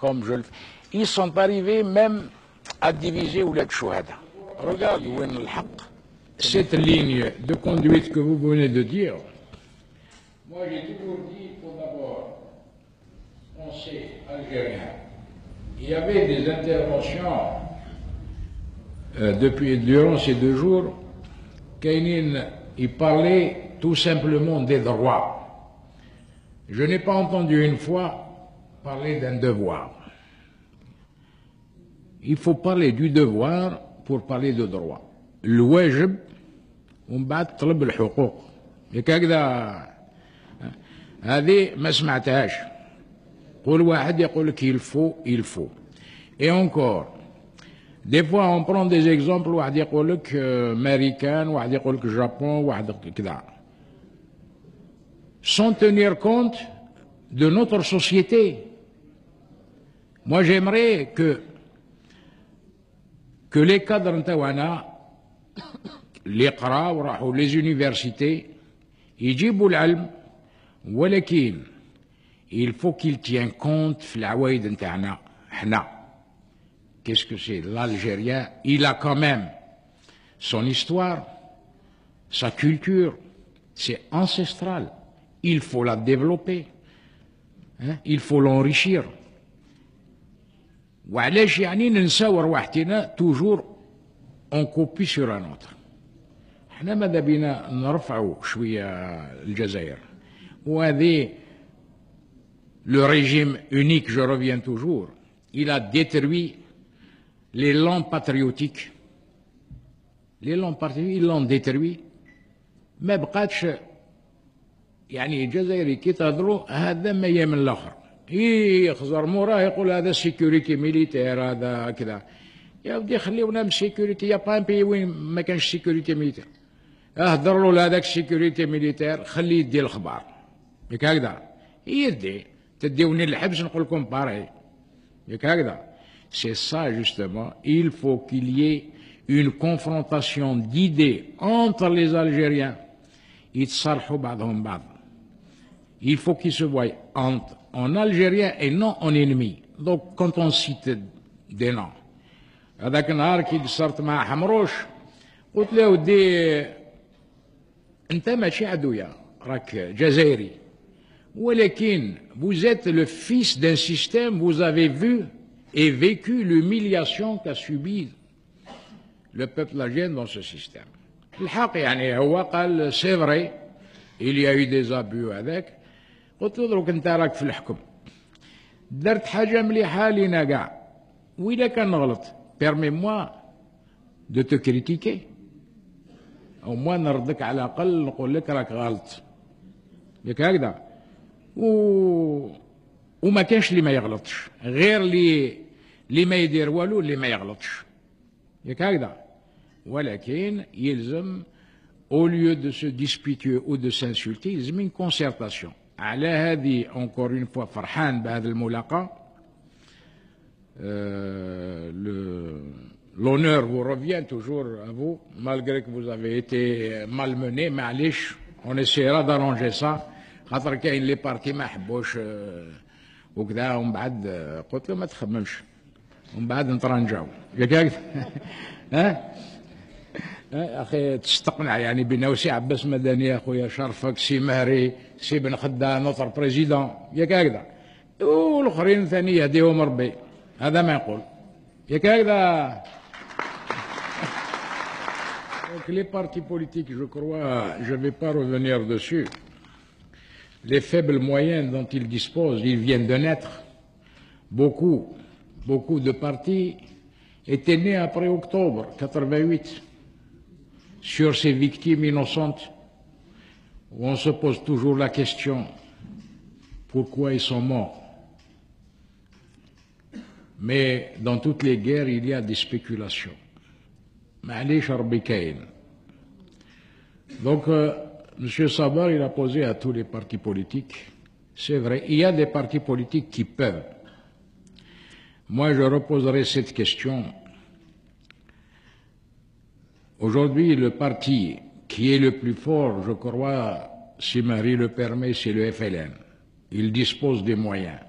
comme je le fais. Ils sont arrivés même à diviser ou Chouhada. Regarde où est le haq. Cette ligne de conduite que vous venez de dire, moi j'ai toujours dit qu'il faut d'abord penser algérien. Il y avait des interventions durant ces 2 jours, Kainin, il parlait tout simplement des droits. Je n'ai pas entendu une fois parler d'un devoir. Il faut parler du devoir pour parler de droit. الواجب ومن بعد طلب الحقوق. هكذا هذه ما سمعتهاش. قول واحد يقول لك il faut. Et encore, des fois on prend des exemples, واحد يقول لك américain, واحد يقول لك Japon, واحد كذا. Sans tenir compte de notre société. Moi j'aimerais que les cadres نتاعنا اللي قراو وراحوا les universités يجيبوا العلم, ولكن il faut qu'il tienne compte في العوايد نتاعنا حنا. Qu'est-ce que c'est? L'Algérien, il a quand même son histoire, sa culture, c'est ancestral. Il faut la développer, hein? Il faut l'enrichir. وعلاش يعني ننساو رواحتنا toujours on copie sur un autre. احنا ماذا بينا نرفعوا شويه الجزائر. وهذه le régime unique, je reviens toujours, il a détruit les langues patriotiques. Les langues patriotiques, ils l'ont détruit. ما بقاتش يعني الجزائري كي تهضروا هذا ما يمن الاخر. يخزر موراه يقول هذا سيكوريتي ميليتير هذا كذا. يا ودي خليونا من سيكوريتي. يا با ان بي وين ما كانش سيكوريتي ميليتير. اهدر له لهذاك سيكوريتي ميليتير خليه يدي الخبار. ياك هكذا يدي تديوني للحبس نقول لكم باري. ياك هكذا. C'est ça justement. Il faut qu'il y ait une confrontation d'idées entre les Algériens. يتصالحوا بعضهم بعض. Il faut qu'ils se voient en Algérien et non en ennemi. Donc quand on cite des noms, هذاك النهار كي قصرت مع حمروش قلت له ودي انت ماشي عدويا راك جزائري, ولكن vous êtes le fils d'un système, vous avez vu et vécu l'humiliation qu'a subi le peuple algérien dans ce système. الحق يعني هو قال c'est vrai, il y a eu des abus هذاك. قلت له دروك انت راك في الحكم, درت حاجه مليحه لينا كاع, وإلا كان نغلط permets-moi de te critiquer, au moins نردك على الاقل نقول لك راك غلط. ياك هكذا. وما كانش اللي ما يغلطش, غير اللي ما يدير والو اللي ما يغلطش. ياك هكذا. ولكن يلزم au lieu de se disputer ou de s'insulter يلزم une concertation. على هذه encore une fois فرحان بهذا الملاقاة. L'honneur vous revient toujours à vous, malgré que vous avez été malmené. معليش, on essaiera d'arranger ça. خاطر كاين لي بارتي ما حبوش وكذا, ومن بعد قلت له ما تخممش, ومن بعد نترانجاو. ياك هكذا. ها اخي تستقنع يعني بنوسي عباس مدني يا خويا شرفك, سي مهري, سي بن خدا, نوتر بريزيدون. ياك هكذا. والاخرين ثاني يهديهم ربي. هذا ما يقول. ياك هكذا. Donc les partis politiques, je crois, je ne vais pas revenir dessus. Les faibles moyens dont ils disposent, ils viennent de naître. Beaucoup de partis étaient nés après octobre 88, sur ces victimes innocentes, où on se pose toujours la question, pourquoi ils sont morts? Mais dans toutes les guerres, il y a des spéculations. Donc, M. Sabar, il a posé à tous les partis politiques. C'est vrai, il y a des partis politiques qui peuvent. Moi, je reposerai cette question. Aujourd'hui, le parti qui est le plus fort, je crois, si Marie le permet, c'est le FLN. Il dispose des moyens.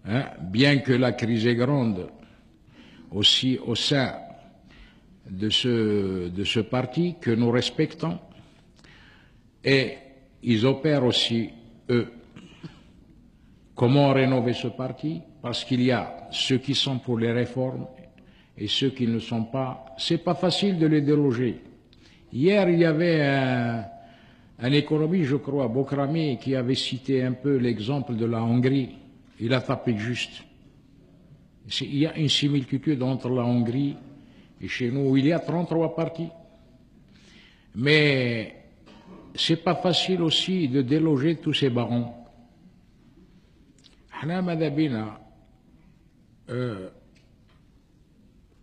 hein, bien que la crise est grande aussi au sein de ce parti que nous respectons, et ils opèrent aussi, eux, comment rénover ce parti, parce qu'il y a ceux qui sont pour les réformes et ceux qui ne sont pas. C'est pas facile de les déloger. Hier, il y avait un économiste, je crois, Bokrami, qui avait cité un peu l'exemple de la Hongrie. Il a tapé juste. Il y a une similitude entre la Hongrie et chez nous, où il y a 33 partis. Mais c'est pas facile aussi de déloger tous ces barons.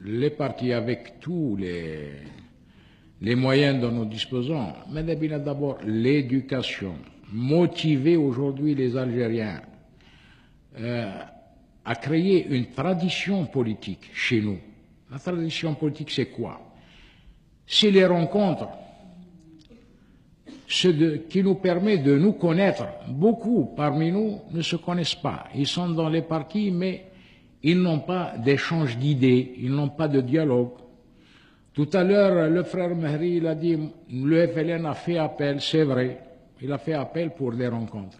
Les partis avec tous les moyens dont nous disposons, d'abord l'éducation, motiver aujourd'hui les Algériens à créer une tradition politique chez nous. La tradition politique, c'est quoi? C'est les rencontres, qui nous permet de nous connaître. Beaucoup parmi nous ne se connaissent pas. Ils sont dans les partis, mais ils n'ont pas d'échange d'idées, ils n'ont pas de dialogue. Tout à l'heure, le frère Mehri, il a dit, le FLN a fait appel, c'est vrai, il a fait appel pour des rencontres.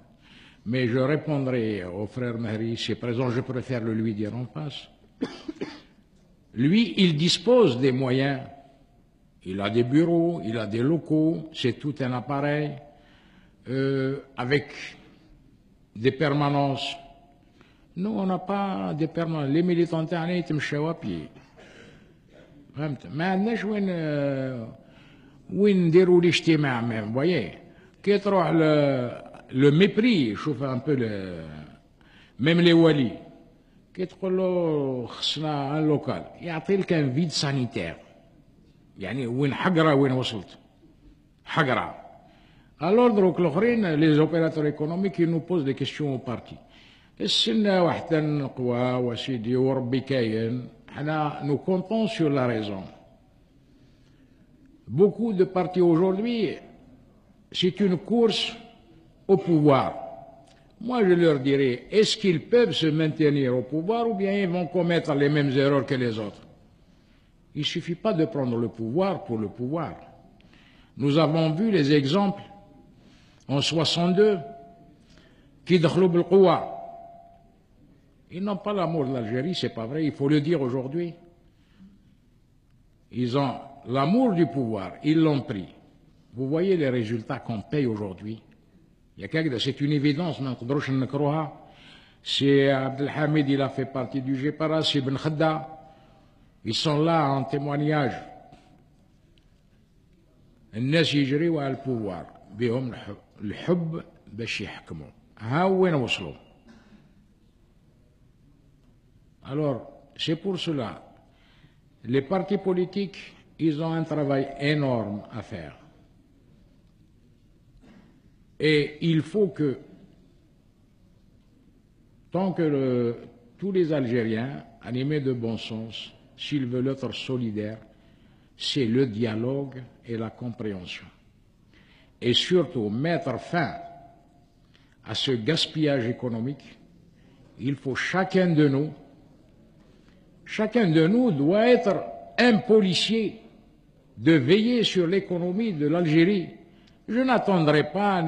Mais je répondrai au frère Mehri, c'est présent, je préfère le lui dire en face. Lui, il dispose des moyens. Il a des bureaux, il a des locaux, c'est tout un appareil, avec des permanences. Nous, on n'a pas des permanences. Les militants, ils يتمشوا à pied. فهمت؟ ما عندناش وين نديروا الاجتماع même, voyez. كي تروح le mépris, شوف un peu même les walis. كي تقول له خصنا un local, يعطي لك un vide sanitaire. يعني وين حقرة وين وصلت حقرة. Alors donc les opérateurs économiques ils nous posent des questions au parti. السنة واحدة نقوى وسيدي وربي كاين. Nous comptons sur la raison. Beaucoup de partis aujourd'hui, c'est une course au pouvoir. Moi, je leur dirais, est-ce qu'ils peuvent se maintenir au pouvoir ou bien ils vont commettre les mêmes erreurs que les autres? Il ne suffit pas de prendre le pouvoir pour le pouvoir. Nous avons vu les exemples en 62 qui دخلوا بالقوة. Ils n'ont pas l'amour de l'Algérie, c'est pas vrai, il faut le dire aujourd'hui. Ils ont l'amour du pouvoir, ils l'ont pris. Vous voyez les résultats qu'on paye aujourd'hui. C'est une évidence, c'est Abdelhamid, il a fait partie du GPRA, c'est Ben Khadda. Ils sont là en témoignage. الناس يجريوا على البوار بهم الحب باش يحكموا. ها وين وصلوا. Alors, c'est pour cela, les partis politiques, ils ont un travail énorme à faire. Et il faut que, tant que tous les Algériens, animés de bon sens, s'ils veulent être solidaires, c'est le dialogue et la compréhension. Et surtout, mettre fin à ce gaspillage économique, il faut chacun de nous doit être un policier de veiller sur l'économie de l'Algérie. Je n'attendrai pas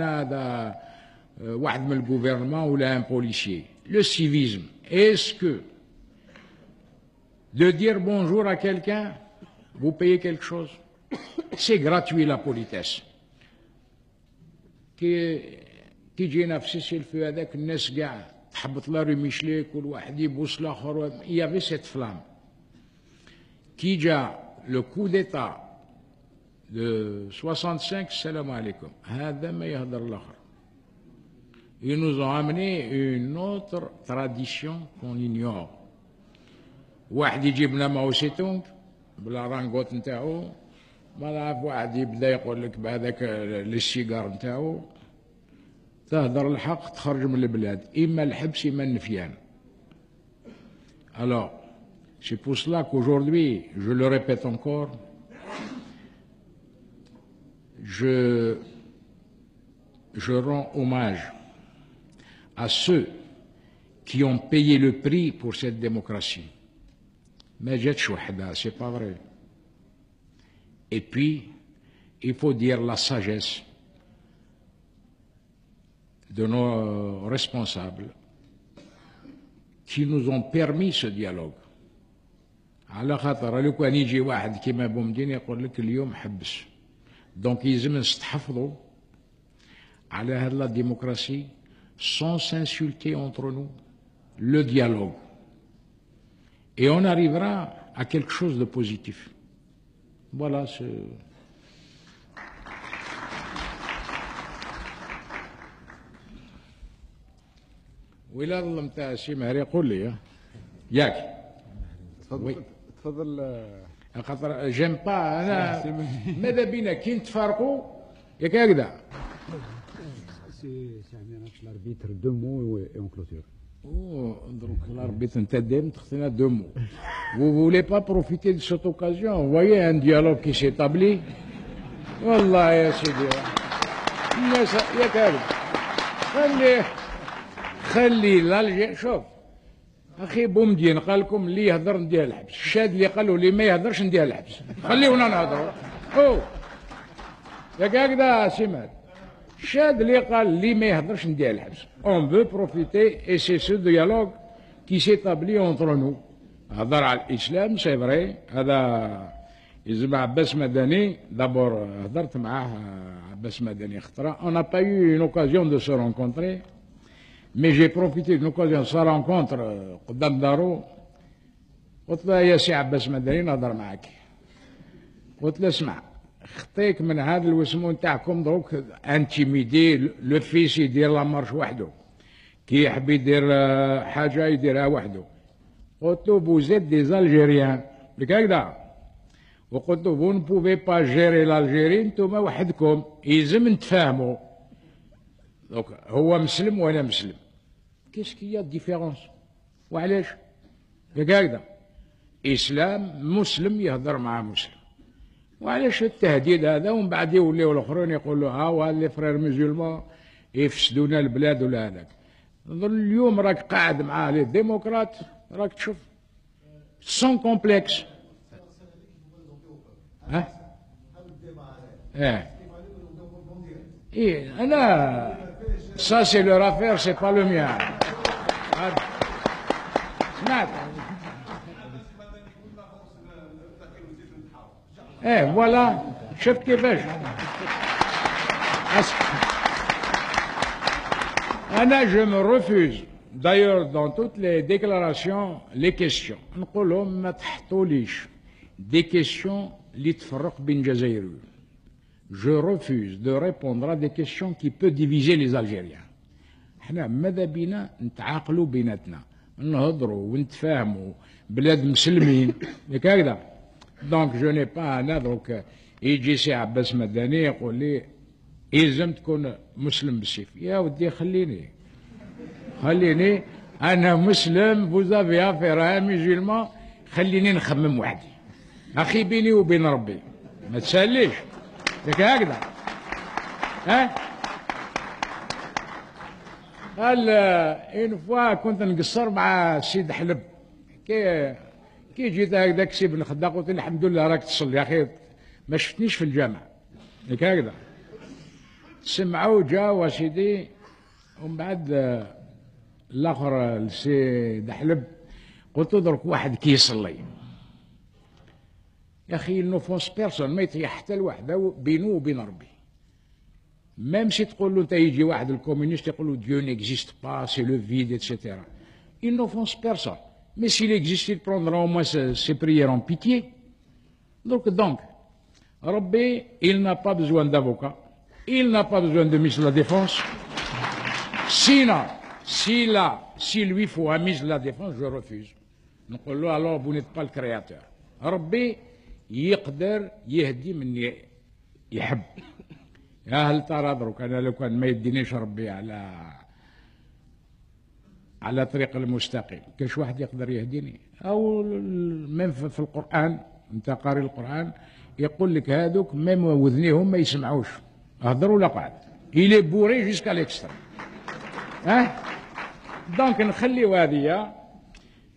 le gouvernement ou un policier. Le civisme, est-ce que de dire bonjour à quelqu'un, vous payez quelque chose? C'est gratuit la politesse. كي جينا في سيسيلفو هذاك الناس كاع تحبط لا ريميشلي كل واحد يبوس الاخر. Il y avait cette flamme. Qui جا le coup d'état de 65, salam alaikum. هذا ما يهدر الاخر. Ils nous ont amené une autre tradition qu'on ignore. واحد يجيب لنا ماوسيتونغ بلا رانغوت نتاعو، ما نعرف واحد يبدا يقول لك بهذاك السيجار نتاعو، تهدر الحق تخرج من البلاد، اما الحبس اما النفيان. Alors, c'est pour cela qu'aujourd'hui, je le répète encore, je rends hommage à ceux qui ont payé le prix pour cette démocratie. ما جاتش وحدها, c'est pas vrai. Et puis, il faut dire la sagesse de nos responsables qui nous ont permis ce dialogue. على خاطر لو كان يجي واحد كيما بومدين يقول لك اليوم حبس. دونك يلزم نستحفظوا على هذه لا ديموكراسي sans s'insulter entre nous, le dialogue. Et on arrivera à quelque chose de positif. Voilà ce... ولا ظلم تاع سي مهري قول لي ياك. تفضل تفضل. خاطر جيم با انا ماذا بينا كي نتفارقوا ياك هكذا. سي l'arbitre deux mots et on clôture. Donc l'arbitre interdit de deux mots. Vous ne voulez pas profiter de cette occasion? Vous voyez un dialogue qui s'établit. Wallah ya Sidi. يا كارم خلي الالجير. شوف اخي بومدين قال لكم اللي يهضر نديه الحبس، الشاد اللي قالوا اللي ما يهضرش نديه الحبس. خليونا نهضروا. ياك هكذا سيمات. الشاد اللي قال اللي ما يهضرش نديه الحبس. On veut profiter et c'est ce dialogue qui s'établit entre nous. هضر على الاسلام سي فري، هذا يلزم عباس مدني دابور هضرت معاه عباس مدني خطره. On n'a pas eu une occasion de se rencontrer. Mais j'ai profité d'une occasion de sa rencontre قدام دارو. قلت له يا سي عباس مدني نهضر معاك. قلت له اسمع خطيك من هذا الوسمو نتاعكم دروك انتيميدي لو فيس يدير لا مارش وحده، كي يحب يدير حاجه يديرها وحده. قلت له بوزيت دي زالجيريان لك هكذا، وقلت له فو نبوفي با جيري لالجيري نتوما وحدكم، يلزم نتفاهموا. دونك هو مسلم وانا مسلم، كيسكي ديفيرونس وعلاش؟ ياك هكذا اسلام مسلم يهضر مع مسلم، وعلاش التهديد هذا؟ ومن بعد يوليو الاخرين يقولوا ها هو لي فرير ميزولمان يفسدونا البلاد ولا هذاك. اليوم راك قاعد مع لي ديمقراط راك تشوف سون كومبلكس. ها؟ ايه انا سا سي لو رافير سي با لو ميان. سمعت؟ فوالا شفت كيفاش. أنا je me refuse d'ailleurs dans toutes les déclarations les questions نقول لهم ما تحطوليش des questions اللي تفرق بين الجزائريين. Je refuse de répondre à des questions qui peuvent diviser les Algériens. احنا ماذا بينا نتعاقلوا بيناتنا، نهضروا ونتفاهموا، بلاد مسلمين ياك هكذا. دونك جو ني با انا دروك يجي سي عباس مدني يقول لي يلزم تكون مسلم بالسيف. يا ودي خليني انا مسلم فوزافي افير ميزولمان، خليني نخمم وحدي اخي بيني وبين ربي، ما تساليش ياك هكذا. قال اون فوا كنت نقصر مع سيد حلب، كي جيت هكذاك سي بن خدا قلت له الحمد لله راك تصلي يا اخي، ما شفتنيش في الجامع ياك هكذا. سمعوا جا وسيدي، ومن بعد الاخر سي دحلب قلت له درك واحد كي يصلي يا اخي نوفونس بيرسون، ما يطيح حتى الواحد بينه وبين ربي. ميم سي تقول له انت يجي واحد الكومونيست يقول له ديو نيكزيست با سي لو فيد اتسيتيرا، il n'offense personne. Mais s'il existe, il prendra au moins ses prières en pitié. Donc, Rabbi, il n'a pas besoin d'avocat, il n'a pas besoin de ministre de la Défense. Sinon, s'il lui faut un ministre de la Défense, je refuse. Donc, alors vous n'êtes pas le créateur. Rabbi, يقدر يهدي من يحب. يا هل ترى دروك انا لو كان ما يدينيش ربي على طريق المستقيم، كاش واحد يقدر يهديني؟ او ميم في القران انت قاري القران يقول لك هذوك ميم وذنيهم ما يسمعوش، هضروا ولا قعد. il est bourré jusqu'à l'extrême. دونك نخليو هذيا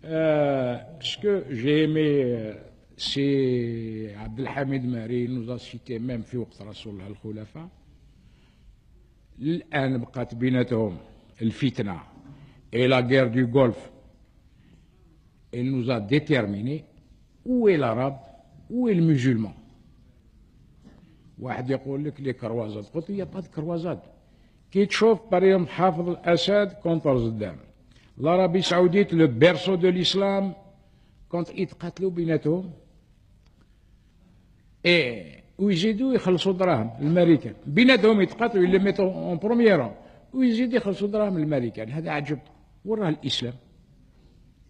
باسكو جي ايمي سي عبد الحميد ماري نوزا سيتي ميم في وقت رسول الله الخلفاء. الآن بقات بيناتهم الفتنة et la guerre du Golfe. Elle nous a déterminé où est l'arabe, où est le musulman. واحد يقول لك لي كروازات، قلت له با كروازات. كي تشوف بريم حافظ الأسد كونتر زدام، العربية السعودية لو بيرسو دو الإسلام كونت يتقاتلوا بيناتهم ويزيدوا يخلصوا دراهم الامريكان، بيناتهم يتقاتلوا اللي ميتو اون بروميير ويزيدوا يخلصوا دراهم الامريكان. هذا عجب، وراه الاسلام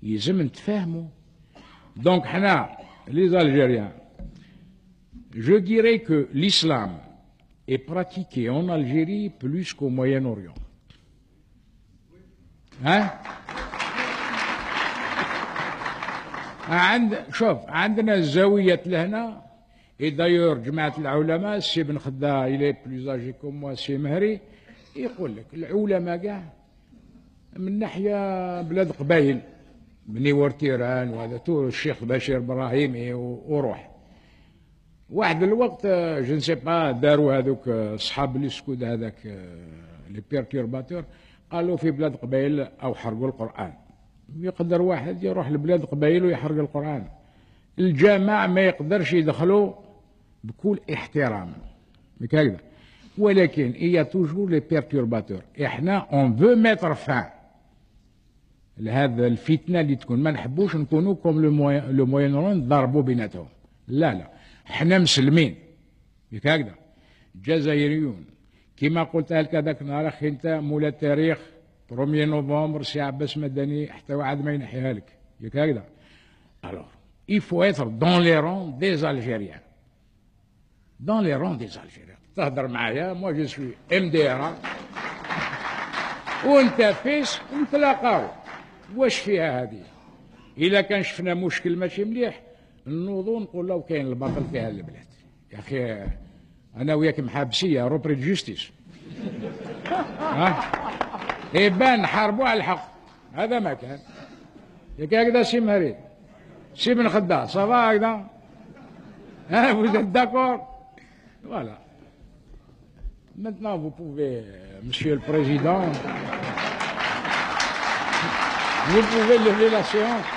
يلزم نتفاهموا. دونك حنا لي زالجيريان je dirais que l'islam est pratiqué en Algérie plus qu'au Moyen-Orient. شوف عندنا الزاوية لهنا. Et d'ailleurs جماعة العلماء السي بن خدا إلي بلوز اجي كوم موا السي مهري يقول لك العلماء كاع من ناحية بلاد قبايل بني ورتيران وهذا تو الشيخ بشير إبراهيمي وروح واحد الوقت جو نسي با داروا هذوك اصحاب الاسكود هذاك لي بيرتيرباتور قالوا في بلاد قبايل او حرقوا القرآن. يقدر واحد يروح لبلاد قبايل ويحرق القرآن. الجامع ما يقدرش يدخلوا بكل احترام هكذا، ولكن هي توجور لي بيرتورباتور. احنا اون فو ميتر فان لهذا الفتنه اللي تكون، ما نحبوش نكونوا كوم لو موين اورون نضربوا بيناتهم. لا لا، احنا مسلمين هكذا جزائريون. كما قلت لك هذاك النهار اخي انت مولا التاريخ 1 نوفمبر سي عباس مدني حتى واحد ما ينحيها لك هكذا. الوغ il faut être dans les rangs des Algériens. Dans les rangs des Algériens. تهضر معايا moi je suis MDR وانت فيس نتلاقاو. واش فيها هذه؟ إذا كان شفنا مشكل ماشي مليح نوضو نقول له كاين الباطل في هذه البلاد. يا أخي أنا وياك محابسية روبري جوستيس. يبان نحاربوا على الحق. هذا ما كان. ياك هكذا سي مهري. سي بن خدا صافا هكذا. vous êtes d'accord? Voilà. Maintenant, vous pouvez, Monsieur le Président, vous pouvez lever la séance.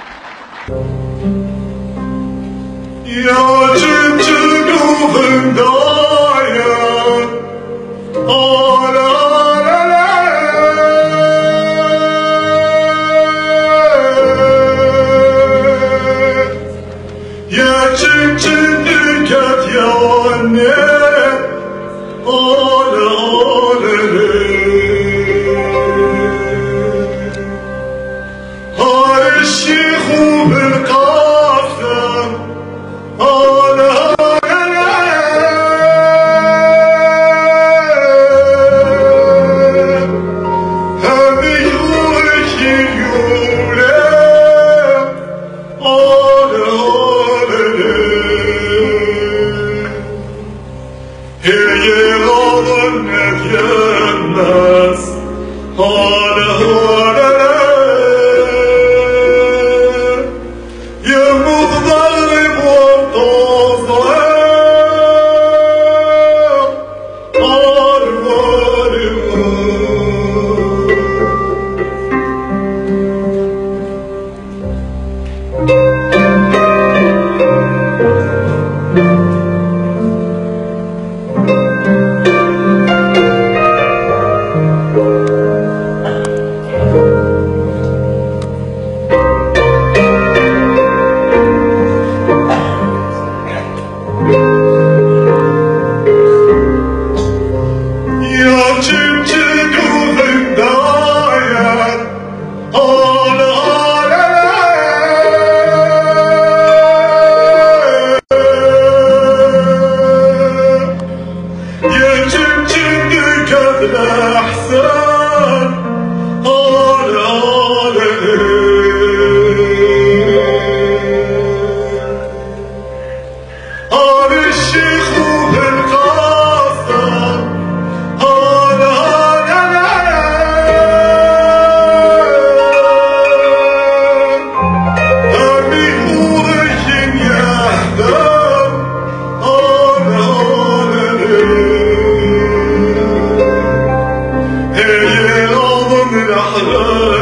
يا أعظم الأحلام